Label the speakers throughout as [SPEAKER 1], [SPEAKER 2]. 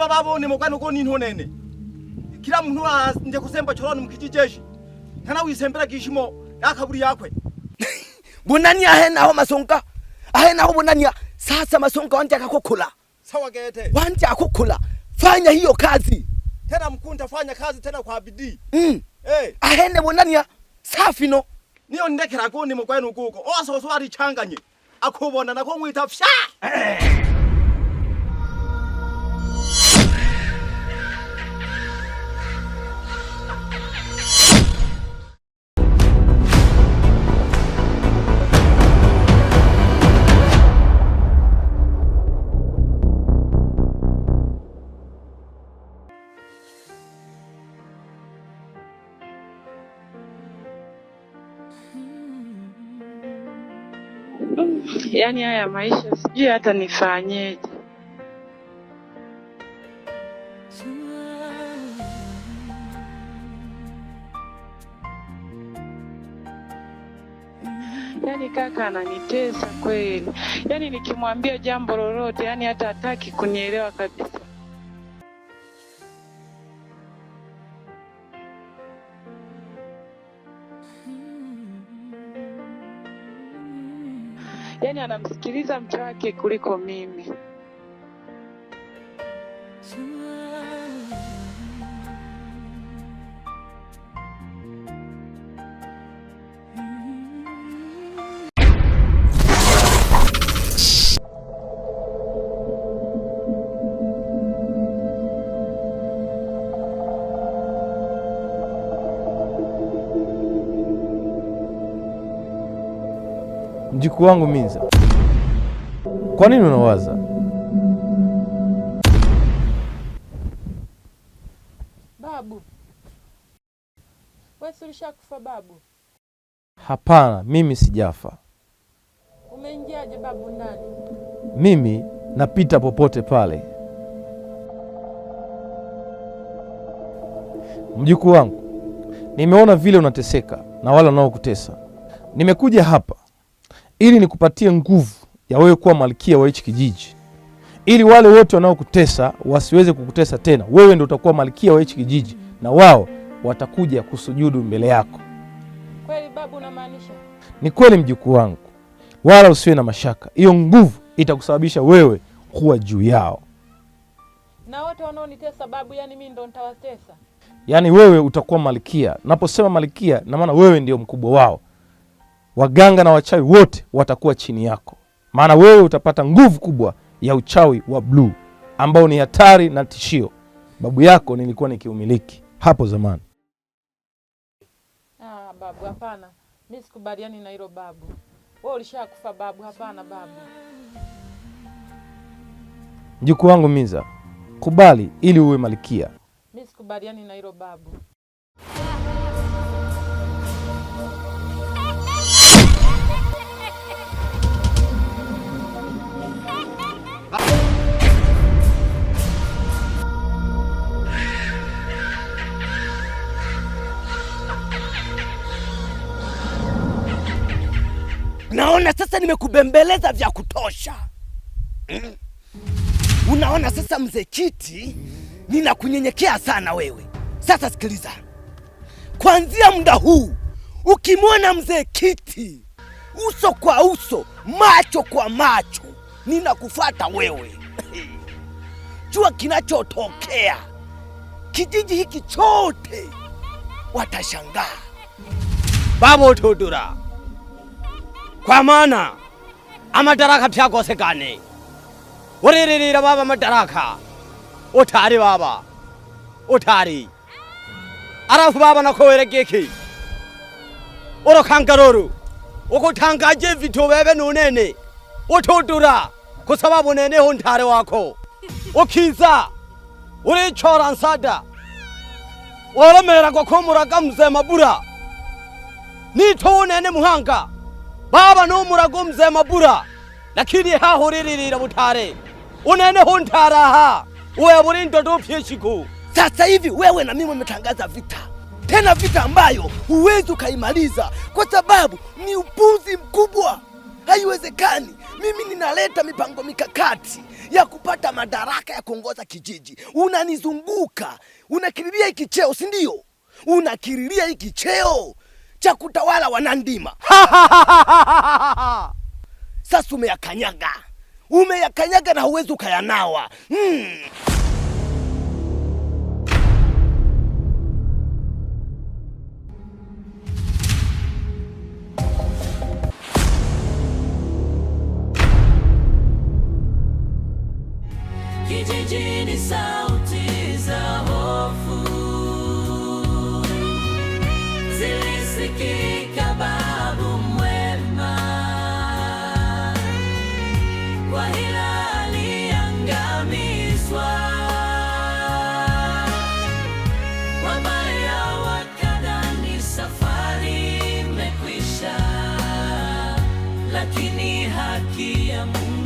[SPEAKER 1] Namba babo ni mokwana uko nini honene. Kila muntu nje kusemba choroni mukijijeshi. Kana wisembera kishimo yakaburi yakwe.
[SPEAKER 2] Bunani ahena ho masonka. Ahena ho bunani sasa masonka wanje akakukula.
[SPEAKER 1] Sawa gete.
[SPEAKER 2] Wanje akukula. Fanya hiyo kazi.
[SPEAKER 1] Tena mkunta fanya kazi tena kwa bidii.
[SPEAKER 2] Ahene bunani safi no.
[SPEAKER 1] Niyo ndekera ko ni mokwana uko. Oso so ari changanye. Akubona nako mwita fsha.
[SPEAKER 3] Yaani haya maisha sijui hata nifanyeje. Yaani kaka ananitesa kweli. Yaani nikimwambia jambo lolote, yaani hata hataki kunielewa kabisa. Yaani anamsikiliza mke wake kuliko mimi.
[SPEAKER 4] Mjukuu wangu Minza, kwa nini unawaza?
[SPEAKER 3] Babu, wewe ulishakufa babu?
[SPEAKER 4] Hapana, mimi sijafa.
[SPEAKER 3] Umeingiaje babu ndani?
[SPEAKER 4] Mimi napita popote pale. Mjukuu wangu, nimeona vile unateseka na wale wanaokutesa. Nimekuja hapa ili nikupatie nguvu ya wewe kuwa malkia wa hichi kijiji, ili wale wote wanaokutesa wasiweze kukutesa tena. Wewe ndio utakuwa malkia wa hichi kijiji na wao watakuja kusujudu mbele yako.
[SPEAKER 3] Kweli babu unamaanisha?
[SPEAKER 4] Ni kweli mjukuu wangu, wala usiwe na mashaka. Hiyo nguvu itakusababisha wewe kuwa juu yao.
[SPEAKER 3] Na wote wanaonitesa babu, yani mimi ndo nitawatesa?
[SPEAKER 4] Yani wewe utakuwa malkia. Naposema malkia, na maana wewe ndio mkubwa wao. Waganga na wachawi wote watakuwa chini yako. Maana wewe utapata nguvu kubwa ya uchawi wa blue ambao ni hatari na tishio. Babu yako nilikuwa nikiumiliki hapo zamani.
[SPEAKER 3] Babu hapana. Mimi sikubaliani na hilo babu. Wewe ulishakufa babu, hapana babu.
[SPEAKER 4] Mjukuu wangu Minza, kubali ili uwe malkia.
[SPEAKER 3] Mimi sikubaliani na hilo babu.
[SPEAKER 2] Naona sasa nimekubembeleza vya kutosha. Unaona sasa mzee Kiti, ninakunyenyekea sana wewe. Sasa sikiliza. Kuanzia muda huu, ukimwona mzee Kiti, uso kwa uso, macho kwa macho, ninakufuata wewe. Jua kinachotokea. Kijiji hiki chote watashangaa.
[SPEAKER 5] Babo Tudura. Kwa maana amadaraka pyakosekane. Uririra baba madaraka. Utari baba. Utari. Arafu baba nakowerekeki. Orokangaroru. Ukutangaje vitu bebe nunene. Utudura. Kusababu nene huntare wako. Ukiza. Uri chora nsada. Waramera kwa kumuraga mzee Mabura. Nito nene muhanga. Baba no murago mzee Mabura. Lakini hahuririra butare. Unene huntara ha. Uwe buri ndoto pyeshiku.
[SPEAKER 2] Sasa hivi wewe na mimi umetangaza vita. Tena vita ambayo huwezi ukaimaliza kwa sababu ni upuzi mkubwa. Haiwezekani. Mimi ninaleta mipango mikakati ya kupata madaraka ya kuongoza kijiji. Unanizunguka, unakiriria hiki cheo, si ndio? Unakiriria hiki cheo cha kutawala Wanandima. Sasa umeyakanyaga na huwezi ukayanawa.
[SPEAKER 6] Kijijini sauti za hofu zilisikika, babu mwema kwa hila aliangamizwa, wabaya wakadhani safari imekwisha, lakini haki ya Mungu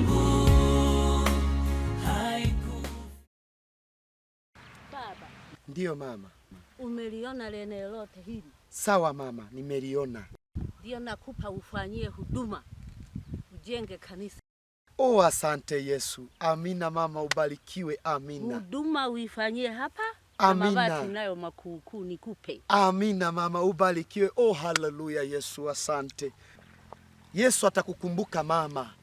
[SPEAKER 7] Baba.
[SPEAKER 8] Ndiyo mama.
[SPEAKER 7] Umeliona eneo lote hili?
[SPEAKER 8] Sawa mama, nimeliona.
[SPEAKER 7] Ndio nakupa ufanyie huduma, ujenge kanisa.
[SPEAKER 8] Oh, asante Yesu. Amina mama, ubarikiwe. Amina.
[SPEAKER 7] Huduma uifanyie hapa.
[SPEAKER 8] Amina.
[SPEAKER 7] Na mabati nayo makuu nikupe.
[SPEAKER 8] Amina mama, ubarikiwe. Oh, haleluya Yesu, asante. Yesu atakukumbuka mama. Amina.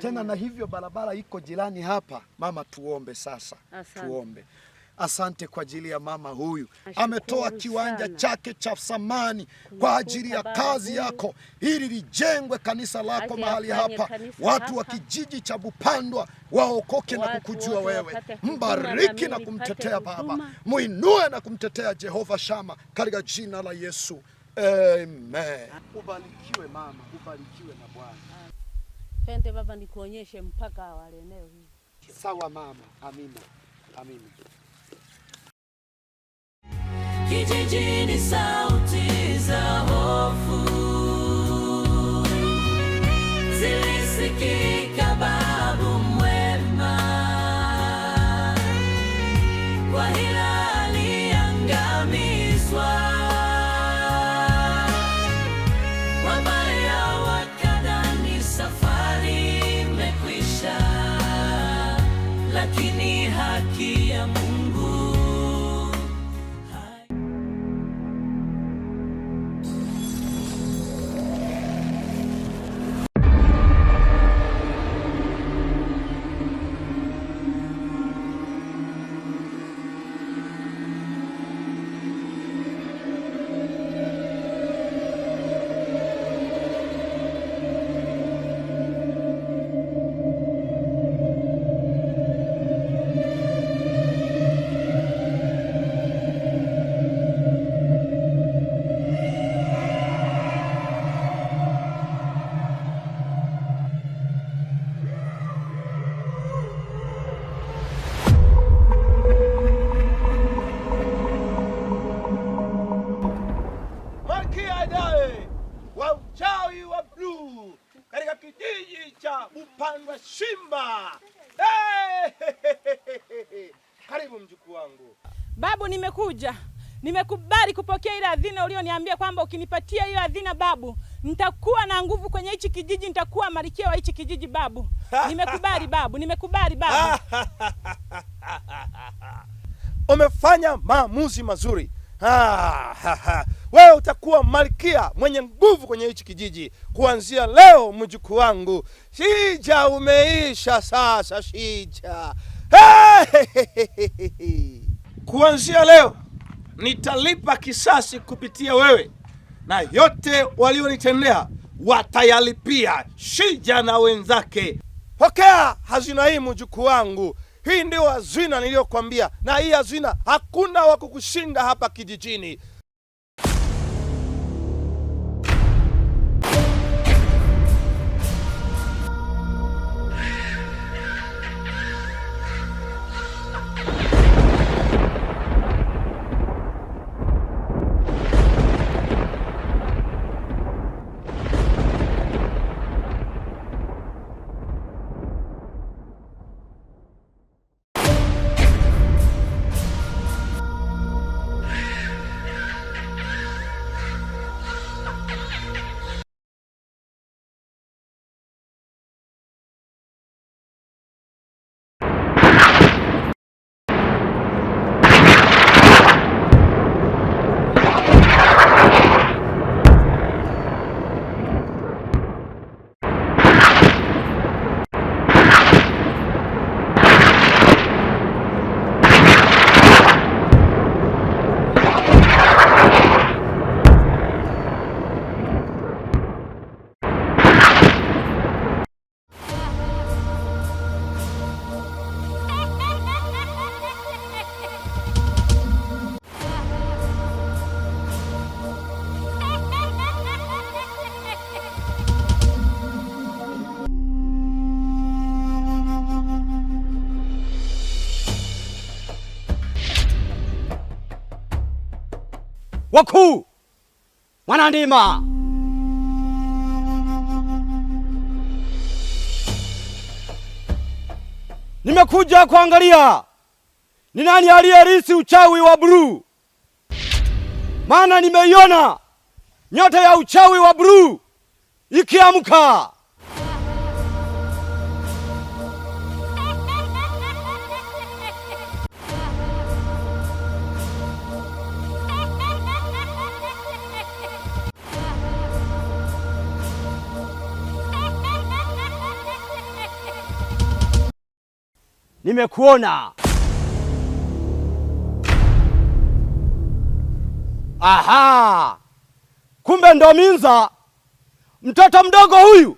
[SPEAKER 8] Tena na hivyo barabara iko jirani hapa. Mama, tuombe sasa.
[SPEAKER 7] Asante.
[SPEAKER 8] Tuombe. Asante kwa ajili ya mama huyu. Ametoa kiwanja chake cha samani kwa ajili ya kazi yako, ili lijengwe kanisa lako mahali hapa. Watu wa kijiji cha Bupandwa waokoke na kukujua wewe. Mbariki na kumtetea Baba, muinue na kumtetea Jehova Shama, katika jina la Yesu. Amen. Ubarikiwe mama, ubarikiwe na Bwana.
[SPEAKER 7] Pende Baba, nikuonyeshe mpaka wale eneo hili.
[SPEAKER 8] Sawa mama. Amina. Amina.
[SPEAKER 6] Kijijini sauti za hofu zilisikika, babu mwema kwa hila aliangamizwa, wabaya wakadhani safari imekwisha, lakini haki ya Mungu
[SPEAKER 1] Bupandwa Shimba. Karibu mjukuu wangu.
[SPEAKER 9] Babu, nimekubali kupokea ile adhina ulioniambia kwamba ukinipatia hiyo adhina babu, nitakuwa na nguvu kwenye hichi kijiji, nitakuwa malkia wa hichi kijiji babu. Nimekubali babu, nimekubali babu.
[SPEAKER 4] Umefanya maamuzi mazuri. Wewe utakuwa malkia mwenye nguvu kwenye hichi kijiji. Kuanzia leo mjukuu wangu, Shija umeisha sasa, Shija. Kuanzia leo nitalipa kisasi kupitia wewe, na yote walionitendea watayalipia Shija na wenzake. Pokea hazina hii mjukuu wangu. Hii ndio hazina niliyokuambia, na hii hazina hakuna wa kukushinda hapa kijijini.
[SPEAKER 5] wakuu, Mwanandima. Nimekuja kuangalia ni nani aliyerisi uchawi wa bluu, maana nimeiona nyota ya uchawi wa bluu ikiamka. Nimekuona. Aha! Kumbe ndo Minza, mtoto mdogo huyu.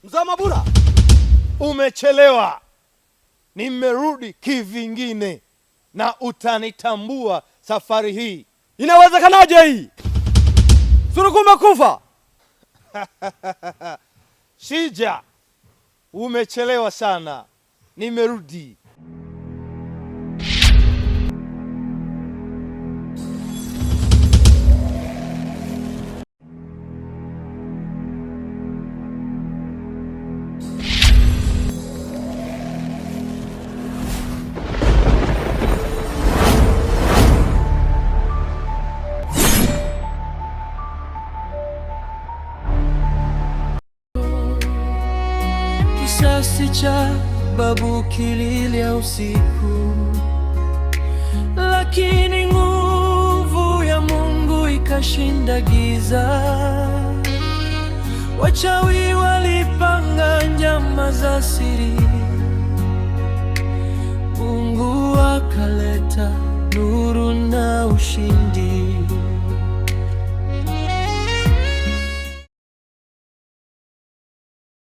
[SPEAKER 5] Mzee Mabula,
[SPEAKER 4] umechelewa. Nimerudi kivingine na utanitambua safari hii.
[SPEAKER 5] Inawezekanaje hii? Suruku umekufa?
[SPEAKER 4] Shija, umechelewa sana. Nimerudi.
[SPEAKER 6] Kisasi cha babu kililia usiku, lakini nguvu ya Mungu ikashinda giza. Wachawi walipanga njama za siri